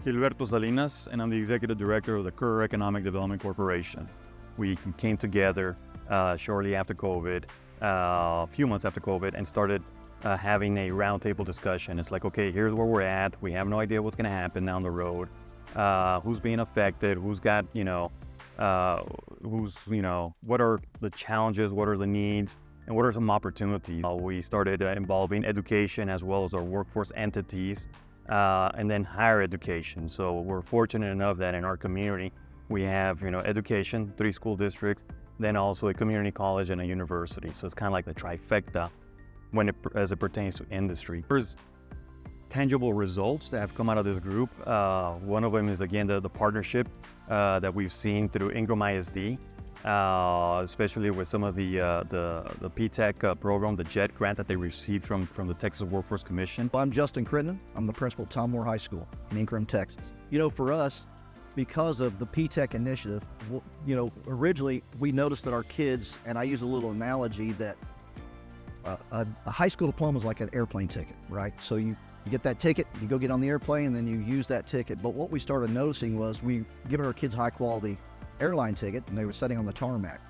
Gilberto Salinas, and I'm the Executive Director of the Kerrville Economic Development Corporation. We came together shortly after COVID, a few months after COVID, and started having a roundtable discussion. It's like, okay, here's where we're at. We have no idea what's going to happen down the road. Who's being affected? Who's got, what are the challenges? What are the needs? And what are some opportunities? We started involving education as well as our workforce entities, and then higher education. So we're fortunate enough that in our community, we have, education, 3 school districts, then also a community college and a university. So it's kind of like the trifecta as it pertains to industry. There's tangible results that have come out of this group. One of them is, again, the partnership that we've seen through Ingram ISD, especially with some of the PTech program, the JET grant that they received from the Texas Workforce Commission. I'm Justin Crittenden. I'm the principal at Tom Moore High School in Ingram, Texas. For us, because of the PTech initiative, originally we noticed that our kids, and I use a little analogy that a high school diploma is like an airplane ticket, right? So you get that ticket, you go get on the airplane, and then you use that ticket. But what we started noticing was we given our kids high quality airline ticket, and they were sitting on the tarmac.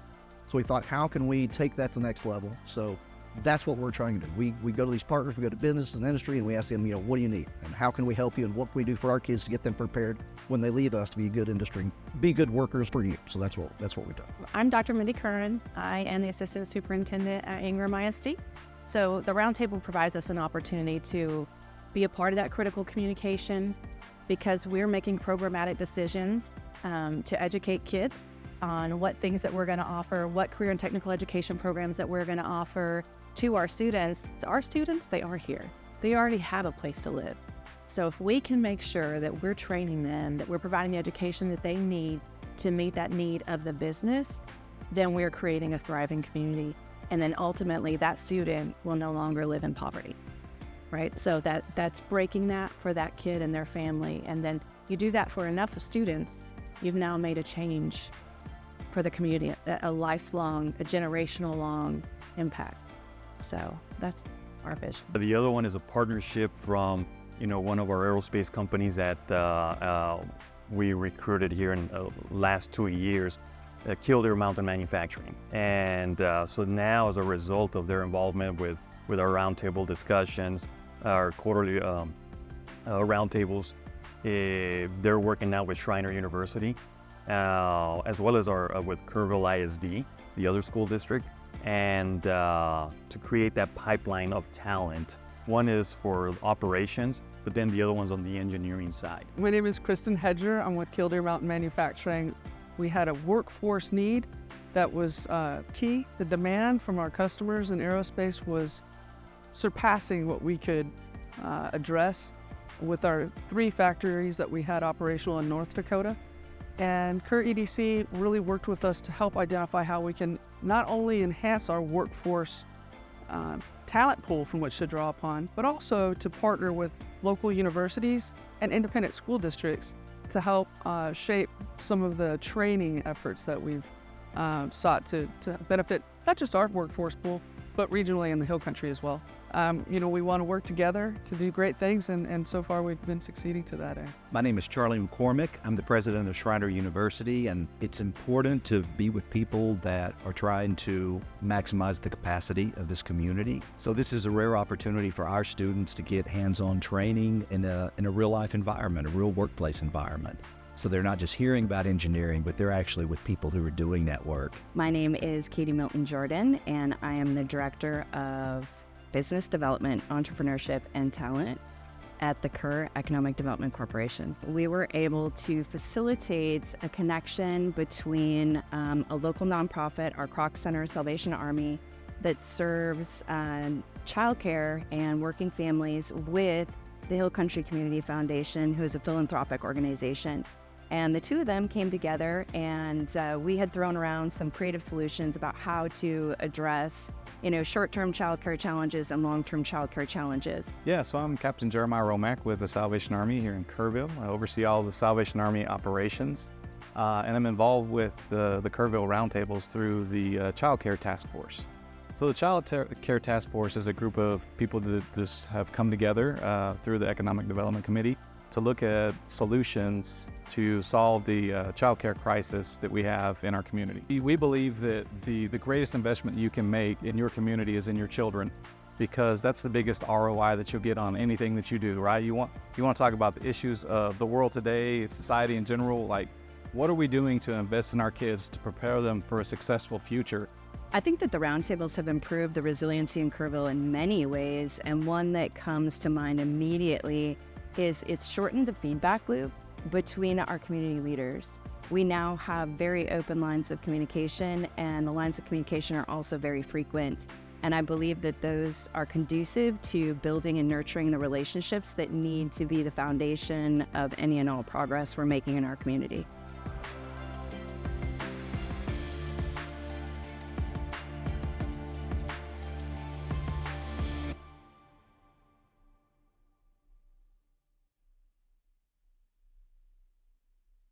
So we thought, how can we take that to the next level? So that's what we're trying to do. We go to these partners, we go to business and industry, and we ask them, what do you need? And how can we help you? And what can we do for our kids to get them prepared when they leave us to be a good industry, be good workers for you? So that's what we've done. I'm Dr. Mindy Curran. I am the Assistant Superintendent at Ingram ISD. So the roundtable provides us an opportunity to be a part of that critical communication because we're making programmatic decisions to educate kids on what things that we're going to offer, what career and technical education programs that we're going to offer to our students. Our students, they are here. They already have a place to live. So if we can make sure that we're training them, that we're providing the education that they need to meet that need of the business, then we're creating a thriving community. And then ultimately that student will no longer live in poverty, right? So that's breaking that for that kid and their family. And then you do that for enough students, you've now made a change for the community, a lifelong, a generational long impact. So that's our vision. The other one is a partnership from, one of our aerospace companies that we recruited here in the last 2 years, Kerrville Mountain Manufacturing. And so now, as a result of their involvement with our roundtable discussions, our quarterly roundtables, they're working now with Schreiner University, as well as with Kerrville ISD, the other school district, and to create that pipeline of talent. One is for operations, but then the other one's on the engineering side. My name is Kristen Hedger. I'm with Kerrville Mountain Manufacturing. We had a workforce need that was key. The demand from our customers in aerospace was surpassing what we could address with our 3 factories that we had operational in North Dakota. And Kerr EDC really worked with us to help identify how we can not only enhance our workforce talent pool from which to draw upon, but also to partner with local universities and independent school districts to help shape some of the training efforts that we've sought to benefit not just our workforce pool, but regionally in the Hill Country as well. We want to work together to do great things, and so far we've been succeeding to that end. My name is Charlie McCormick. I'm the president of Schreiner University, and it's important to be with people that are trying to maximize the capacity of this community. So this is a rare opportunity for our students to get hands-on training in a real-life environment, a real workplace environment. So they're not just hearing about engineering, but they're actually with people who are doing that work. My name is Katie Milton Jordan, and I am the Director of Business Development, Entrepreneurship, and Talent at the Kerr Economic Development Corporation. We were able to facilitate a connection between a local nonprofit, our Kroc Center Salvation Army, that serves childcare and working families, with the Hill Country Community Foundation, who is a philanthropic organization. And the 2 of them came together, and we had thrown around some creative solutions about how to address, short-term childcare challenges and long-term childcare challenges. Yeah, so I'm Captain Jeremiah Romack with the Salvation Army here in Kerrville. I oversee all the Salvation Army operations, and I'm involved with the Kerrville Roundtables through the Child Care Task Force. So the Child Care Task Force is a group of people that just have come together through the Economic Development Committee to look at solutions to solve the childcare crisis that we have in our community. We believe that the greatest investment you can make in your community is in your children, because that's the biggest ROI that you'll get on anything that you do, right? You want to talk about the issues of the world today, society in general, like what are we doing to invest in our kids to prepare them for a successful future? I think that the roundtables have improved the resiliency in Kerrville in many ways, and one that comes to mind immediately is it's shortened the feedback loop between our community leaders. We now have very open lines of communication, and the lines of communication are also very frequent. And I believe that those are conducive to building and nurturing the relationships that need to be the foundation of any and all progress we're making in our community.